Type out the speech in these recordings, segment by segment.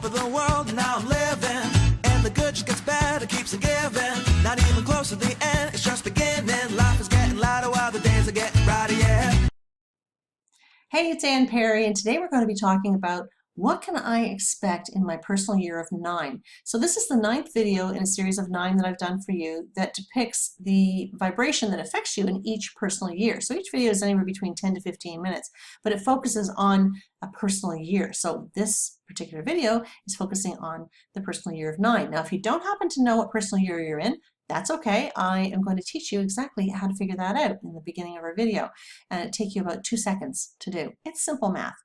of the world, now I'm living. And the good just gets better, keeps on giving. Not even close to the end, it's just beginning. Life is getting lighter while the days are getting brighter, yeah. Hey, it's Ann Perry, and today we're going to be talking about what can I expect in my personal year of 9. So this is the 9th video in a series of 9 that I've done for you that depicts the vibration that affects you in each personal year. So each video is anywhere between 10 to 15 minutes, but it focuses on a personal year. So this particular video is focusing on the personal year of 9. Now, if you don't happen to know what personal year you're in, that's okay. I am going to teach you exactly how to figure that out in the beginning of our video, and it'll take you about 2 seconds to do. It's simple math.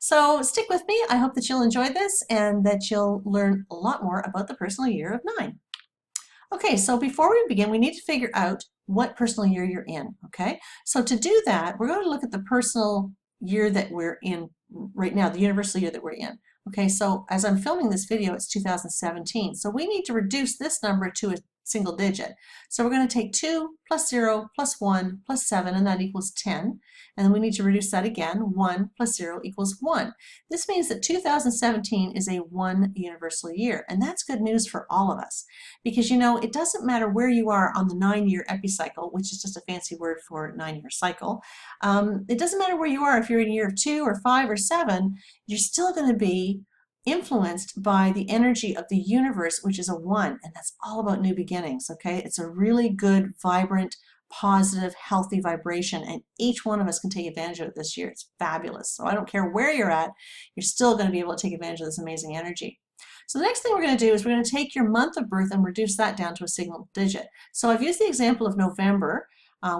So stick with me. I hope that you'll enjoy this and that you'll learn a lot more about the personal year of 9. Okay, so before we begin, we need to figure out what personal year you're in, okay? So to do that, we're going to look at the personal year that we're in right now, the universal year that we're in. Okay, so as I'm filming this video, it's 2017. So we need to reduce this number to a single digit. So we're going to take 2 plus 0 plus 1 plus 7, and that equals 10. And then we need to reduce that again. 1 plus 0 equals 1. This means that 2017 is a 1 universal year. And that's good news for all of us. Because, you know, it doesn't matter where you are on the 9-year epicycle, which is just a fancy word for 9-year cycle. It doesn't matter where you are, if you're in year 2 or 5 or 7, you're still going to be influenced by the energy of the universe, which is a 1, and that's all about new beginnings. Okay, it's a really good, vibrant, positive, healthy vibration, and each one of us can take advantage of it this year. It's fabulous. So I don't care where you're at, you're still going to be able to take advantage of this amazing energy. So the next thing we're going to do is we're going to take your month of birth and reduce that down to a single digit. So I've used the example of November,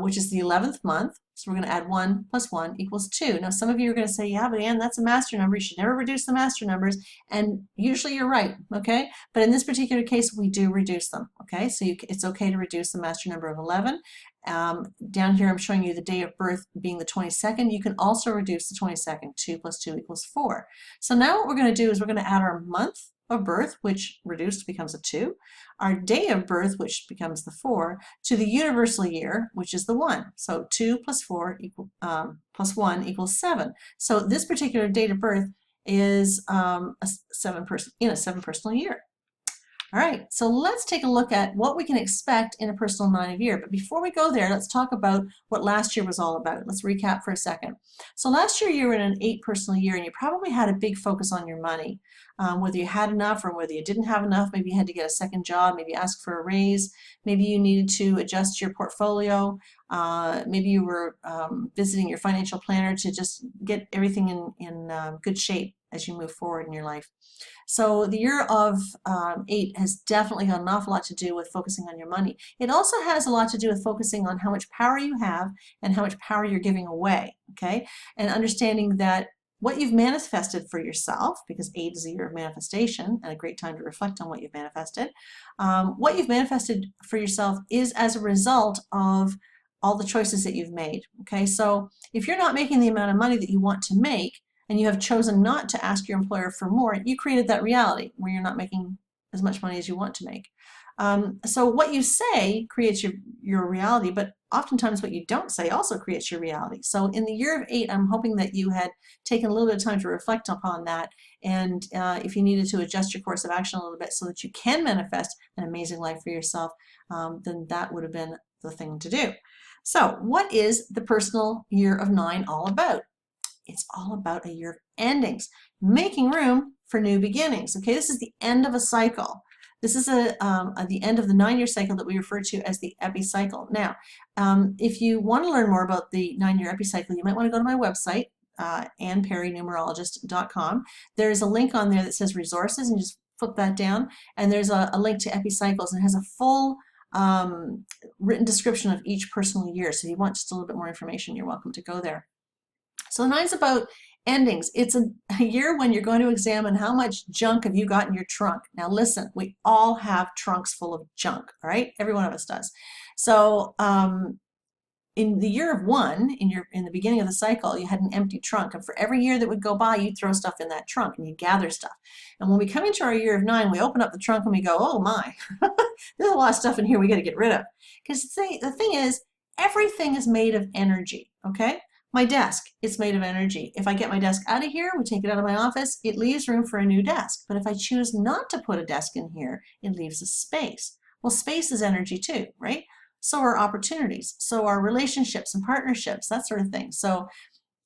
which is the 11th month. So we're going to add 1 plus 1 equals 2. Now some of you are going to say, yeah, but Ann, that's a master number. You should never reduce the master numbers. And usually you're right, okay? But in this particular case, we do reduce them, okay? So it's okay to reduce the master number of 11. Down here I'm showing you the day of birth being the 22nd. You can also reduce the 22nd. 2 plus 2 equals 4. So now what we're going to do is we're going to add our month of birth, which reduced becomes a 2, our day of birth, which becomes the 4, to the universal year, which is the 1. So 2 plus 4 plus 1 equals 7. So this particular date of birth is a 7 personal year. All right, so let's take a look at what we can expect in a personal 9 of year. But before we go there, let's talk about what last year was all about. Let's recap for a second. So last year you were in an 8 personal year, and you probably had a big focus on your money. Whether you had enough or whether you didn't have enough, maybe you had to get a second job, maybe ask for a raise, maybe you needed to adjust your portfolio, maybe you were visiting your financial planner to just get everything in good shape as you move forward in your life. So the year of 8 has definitely got an awful lot to do with focusing on your money. It also has a lot to do with focusing on how much power you have and how much power you're giving away, okay? And understanding that what you've manifested for yourself, because 8 is a year of manifestation and a great time to reflect on what you've manifested, what you've manifested for yourself is as a result of all the choices that you've made, okay? So if you're not making the amount of money that you want to make, and you have chosen not to ask your employer for more, you created that reality where you're not making as much money as you want to make. So what you say creates your reality, but oftentimes what you don't say also creates your reality. So in the year of 8, I'm hoping that you had taken a little bit of time to reflect upon that, and if you needed to adjust your course of action a little bit so that you can manifest an amazing life for yourself, then that would have been the thing to do. So what is the personal year of 9 all about? It's all about a year of endings, making room for new beginnings. Okay, this is the end of a cycle. This is the end of the 9-year cycle that we refer to as the epicycle. Now, if you want to learn more about the 9-year epicycle, you might want to go to my website, annperrynumerologist.com. There's a link on there that says resources, and just flip that down, and there's a link to epicycles, and it has a full written description of each personal year. So if you want just a little bit more information, you're welcome to go there. So the 9 is about endings. It's a year when you're going to examine how much junk have you got in your trunk. Now listen, we all have trunks full of junk, all right? Every one of us does. So in the year of 1, in the beginning of the cycle, you had an empty trunk, and for every year that would go by, you'd throw stuff in that trunk and you'd gather stuff. And when we come into our year of 9, we open up the trunk and we go, oh my, there's a lot of stuff in here we got to get rid of. Because the thing is, everything is made of energy, okay? My desk, it's made of energy. If I get my desk out of here, we take it out of my office, it leaves room for a new desk. But if I choose not to put a desk in here, it leaves a space. Well, space is energy too, right? So are opportunities, so are relationships and partnerships, that sort of thing. So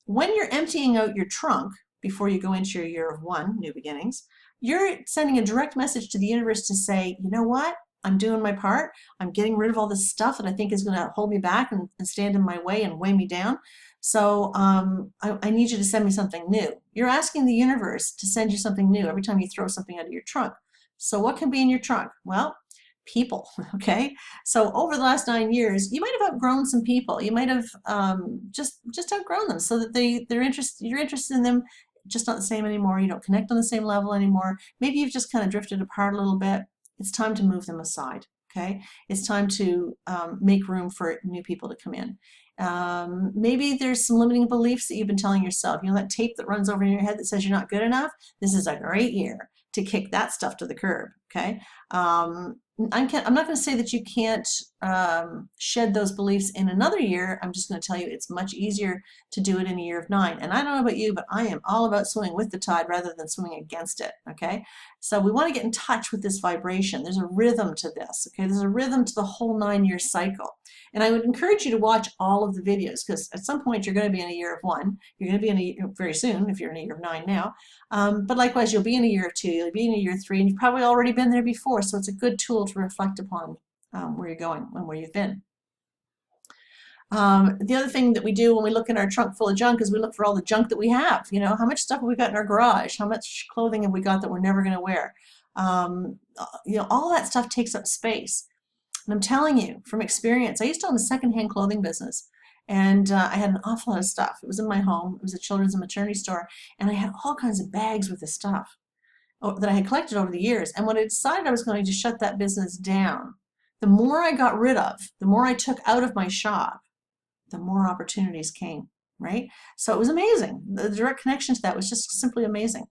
when you're emptying out your trunk before you go into your year of 1, new beginnings, you're sending a direct message to the universe to say, you know what? I'm doing my part. I'm getting rid of all this stuff that I think is going to hold me back and stand in my way and weigh me down. So I need you to send me something new. You're asking the universe to send you something new every time you throw something out of your trunk. So what can be in your trunk? Well, people, okay? So over the last 9 years, you might have outgrown some people. You might have just outgrown them so that you're interested in them, just not the same anymore. You don't connect on the same level anymore. Maybe you've just kind of drifted apart a little bit. It's time to move them aside, okay? It's time to make room for new people to come in. Maybe there's some limiting beliefs that you've been telling yourself. You know, that tape that runs over in your head that says you're not good enough? This is a great year to kick that stuff to the curb, okay? I'm not going to say that you can't shed those beliefs in another year. I'm just going to tell you it's much easier to do it in a year of 9. And I don't know about you, but I am all about swimming with the tide rather than swimming against it, okay? So we want to get in touch with this vibration. There's a rhythm to this, okay? There's a rhythm to the whole 9-year cycle. And I would encourage you to watch all of the videos because at some point you're going to be in a year of 1. You're going to be in a year, very soon if you're in a year of 9 now. But likewise, you'll be in a year of 2, you'll be in a year of 3, and you've probably already been there before. So it's a good tool to reflect upon where you're going and where you've been. The other thing that we do when we look in our trunk full of junk is we look for all the junk that we have. You know, how much stuff have we got in our garage? How much clothing have we got that we're never going to wear? You know, all that stuff takes up space. And I'm telling you from experience, I used to own a secondhand clothing business. And I had an awful lot of stuff. It was in my home. It was a children's and maternity store. And I had all kinds of bags with this stuff that I had collected over the years. And when I decided I was going to shut that business down, the more I got rid of, the more I took out of my shop, the more opportunities came, right? So it was amazing. The direct connection to that was just simply amazing.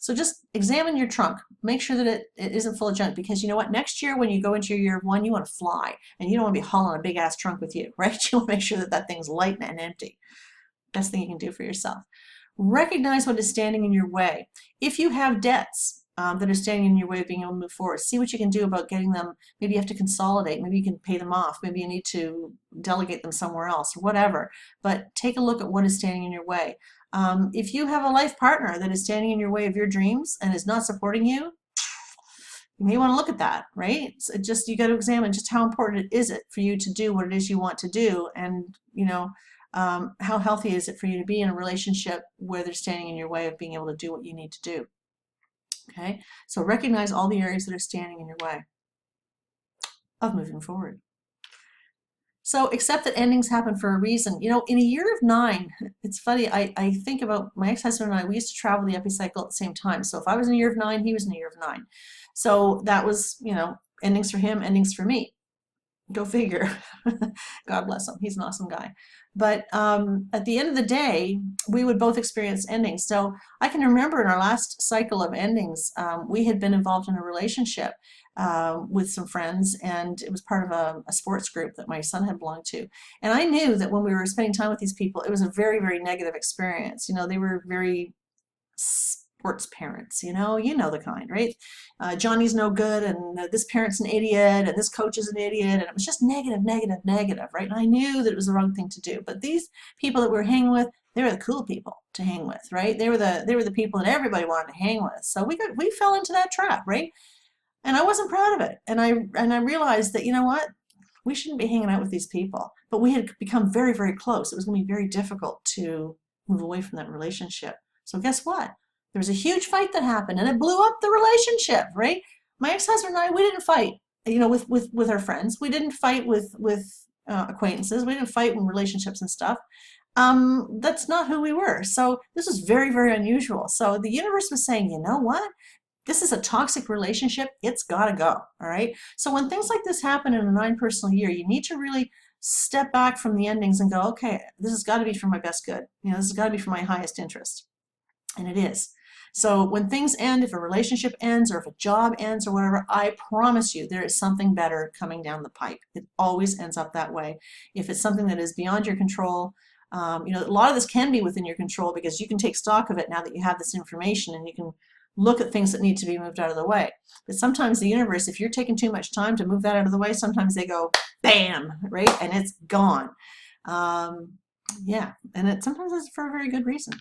So just examine your trunk. Make sure that it isn't full of junk because you know what? Next year when you go into your year of 1, you want to fly and you don't want to be hauling a big ass trunk with you, right? You want to make sure that that thing's light and empty. Best thing you can do for yourself. Recognize what is standing in your way. If you have debts that are standing in your way of being able to move forward, see what you can do about getting them. Maybe you have to consolidate. Maybe you can pay them off. Maybe you need to delegate them somewhere else, or whatever. But take a look at what is standing in your way. If you have a life partner that is standing in your way of your dreams and is not supporting you, you may want to look at that, right? So you got to examine just how important is it for you to do what it is you want to do, and you know, how healthy is it for you to be in a relationship where they're standing in your way of being able to do what you need to do. Okay, so recognize all the areas that are standing in your way of moving forward. So accept that endings happen for a reason. You know, in a year of 9, it's funny, I think about my ex-husband and I, we used to travel the epicycle at the same time. So if I was in a year of 9, he was in a year of 9. So that was, you know, endings for him, endings for me. Go figure. God bless him. He's an awesome guy. But at the end of the day, we would both experience endings. So I can remember in our last cycle of endings, we had been involved in a relationship with some friends, and it was part of a sports group that my son had belonged to. And I knew that when we were spending time with these people, it was a very, very negative experience. You know, they were very sports parents, you know the kind, right? Johnny's no good, and this parent's an idiot, and this coach is an idiot, and it was just negative, negative, negative, right? And I knew that it was the wrong thing to do. But these people that we were hanging with, they were the cool people to hang with, right? They were the people that everybody wanted to hang with. So we fell into that trap, right? And I wasn't proud of it. And I realized that, you know what? We shouldn't be hanging out with these people. But we had become very, very close. It was going to be very difficult to move away from that relationship. So guess what? There was a huge fight that happened, and it blew up the relationship, right? My ex-husband and I, we didn't fight, you know, with our friends. We didn't fight with acquaintances. We didn't fight in relationships and stuff. That's not who we were. So this was very, very unusual. So the universe was saying, you know what? This is a toxic relationship. It's got to go, all right? So when things like this happen in a 9 personal year, you need to really step back from the endings and go, okay, this has got to be for my best good. You know, this has got to be for my highest interest. And it is. So when things end, if a relationship ends or if a job ends or whatever, I promise you there is something better coming down the pipe. It always ends up that way. If it's something that is beyond your control, You know, a lot of this can be within your control because you can take stock of it now that you have this information, and you can look at things that need to be moved out of the way. But sometimes the universe, if you're taking too much time to move that out of the way, sometimes they go bam, right? And it's gone. Yeah, and sometimes it's for a very good reason.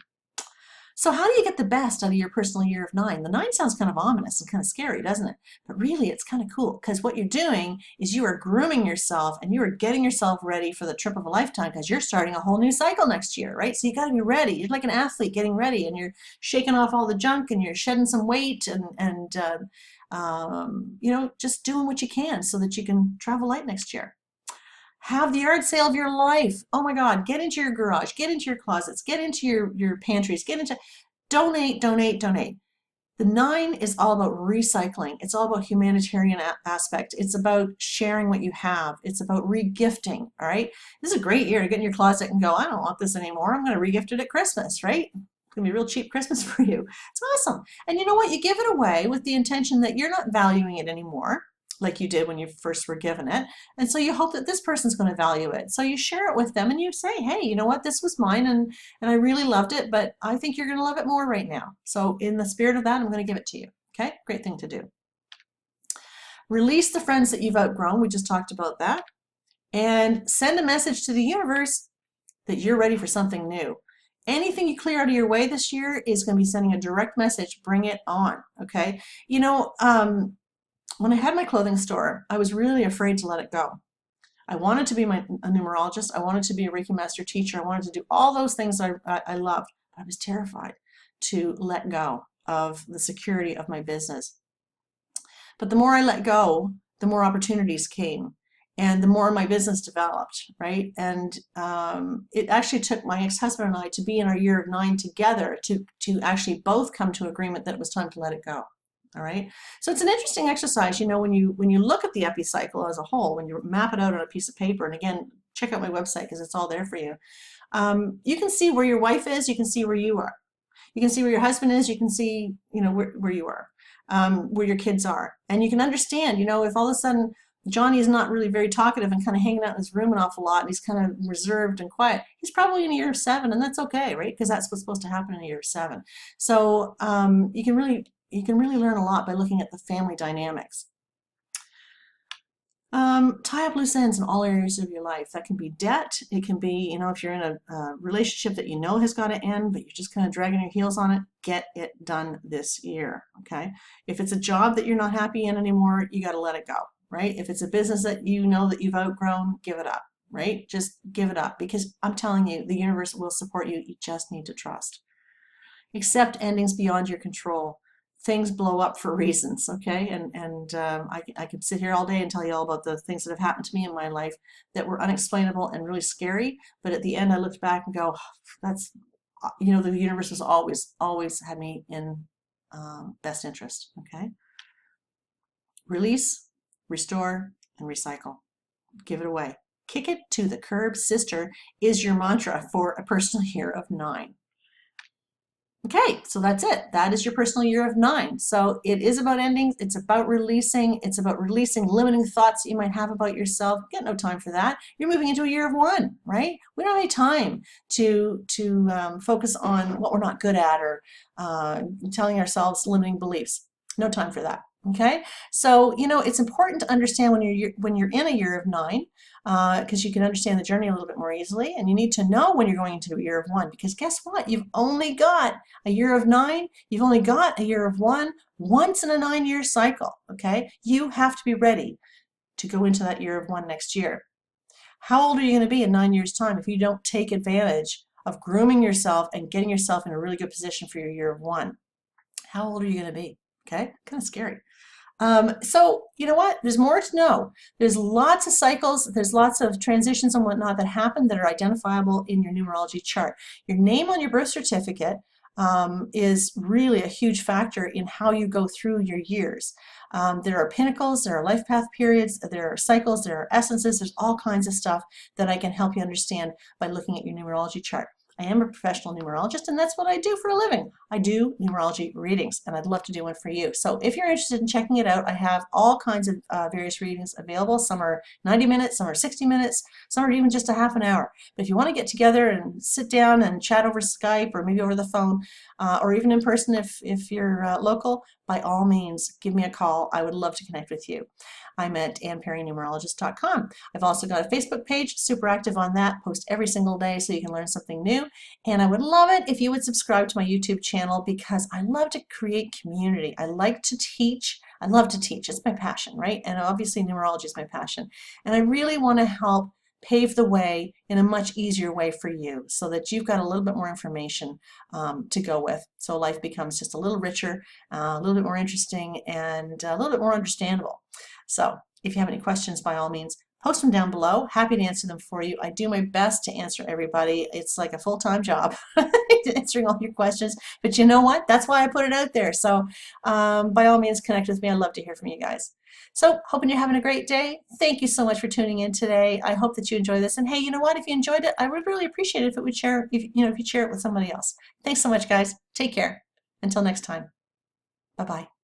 So how do you get the best out of your personal year of 9? The 9 sounds kind of ominous and kind of scary, doesn't it? But really, it's kind of cool, because what you're doing is you are grooming yourself and you are getting yourself ready for the trip of a lifetime, because you're starting a whole new cycle next year, right? So you got to be ready. You're like an athlete getting ready, and you're shaking off all the junk, and you're shedding some weight, and you know, just doing what you can so that you can travel light next year. Have the yard sale of your life. Oh my God, get into your garage, get into your closets, get into your pantries, get into, donate, donate, donate. The 9 is all about recycling. It's all about humanitarian aspect. It's about sharing what you have. It's about regifting, all right? This is a great year to get in your closet and go, I don't want this anymore. I'm going to regift it at Christmas, right? It's going to be a real cheap Christmas for you. It's awesome. And you know what? You give it away with the intention that you're not valuing it anymore, like you did when you first were given it. And so you hope that this person's going to value it. So you share it with them and you say, hey, you know what, this was mine and I really loved it, but I think you're going to love it more right now. So in the spirit of that, I'm going to give it to you. Okay, great thing to do. Release the friends that you've outgrown. We just talked about that. And send a message to the universe that you're ready for something new. Anything you clear out of your way this year is going to be sending a direct message. Bring it on. Okay, you know, when I had my clothing store, I was really afraid to let it go. I wanted to be a numerologist. I wanted to be a Reiki master teacher. I wanted to do all those things I loved. But I was terrified to let go of the security of my business. But the more I let go, the more opportunities came, and the more my business developed, right? And it actually took my ex-husband and I to be in our year of 9 together to actually both come to agreement that it was time to let it go. All right, so it's an interesting exercise, you know, when you look at the epicycle as a whole, when you map it out on a piece of paper, and again, check out my website because it's all there for you. You can see where your wife is, you can see where you are, you can see where your husband is, you can see, you know, where you are, where your kids are, and you can understand, you know, if all of a sudden Johnny is not really very talkative and kind of hanging out in his room an awful lot, and he's kind of reserved and quiet, he's probably in a year of 7, and that's okay, right? Because that's what's supposed to happen in a year of 7. So you can really learn a lot by looking at the family dynamics. Tie up loose ends in all areas of your life. That can be debt. It can be, you know, if you're in a relationship that you know has got to end, but you're just kind of dragging your heels on it, get it done this year, okay? If it's a job that you're not happy in anymore, you got to let it go, right? If it's a business that you know that you've outgrown, give it up, right? Just give it up, because I'm telling you, the universe will support you. You just need to trust. Accept endings beyond your control. Things blow up for reasons, okay? And I could sit here all day and tell you all about the things that have happened to me in my life that were unexplainable and really scary, but at the end I looked back and go, that's, you know, the universe has always had me in best interest, okay? Release, restore, and recycle. Give it away. Kick it to the curb, sister, is your mantra for a personal year of 9. Okay, so that's it. That is your personal year of 9. So it is about endings. It's about releasing. It's about releasing limiting thoughts that you might have about yourself. You got no time for that. You're moving into a year of 1, right? We don't have any time to focus on what we're not good at or telling ourselves limiting beliefs. No time for that. Okay, so you know it's important to understand when you're in a year of 9, because you can understand the journey a little bit more easily, and you need to know when you're going into a year of 1, because guess what? You've only got a year of 9. You've only got a year of 1 once in a 9-year cycle. Okay, you have to be ready to go into that year of 1 next year. How old are you going to be in 9 years' time if you don't take advantage of grooming yourself and getting yourself in a really good position for your year of 1? How old are you going to be? Okay, kind of scary. So you know what? There's more to know. There's lots of cycles. There's lots of transitions and whatnot that happen that are identifiable in your numerology chart. Your name on your birth certificate is really a huge factor in how you go through your years. There are pinnacles, there are life path periods, there are cycles, there are essences. There's all kinds of stuff that I can help you understand by looking at your numerology chart. I am a professional numerologist, and that's what I do for a living. I do numerology readings, and I'd love to do one for you. So if you're interested in checking it out, I have all kinds of various readings available. Some are 90 minutes, some are 60 minutes, some are even just a half an hour. But if you want to get together and sit down and chat over Skype or maybe over the phone, or even in person if you're local, by all means, give me a call. I would love to connect with you. I'm at AnnPerryNumerologist.com. I've also got a Facebook page, super active on that, post every single day so you can learn something new. And I would love it if you would subscribe to my YouTube channel because I love to create community. I like to teach. I love to teach. It's my passion, right? And obviously numerology is my passion. And I really want to help pave the way in a much easier way for you so that you've got a little bit more information to go with. So life becomes just a little richer, a little bit more interesting, and a little bit more understandable. So if you have any questions, by all means, post them down below. Happy to answer them for you. I do my best to answer everybody. It's like a full-time job answering all your questions. But you know what? That's why I put it out there. So by all means, connect with me. I'd love to hear from you guys. So hoping you're having a great day. Thank you so much for tuning in today. I hope that you enjoy this. And hey, you know what? If you enjoyed it, I would really appreciate it if it would share, if you share it with somebody else. Thanks so much, guys. Take care. Until next time. Bye-bye.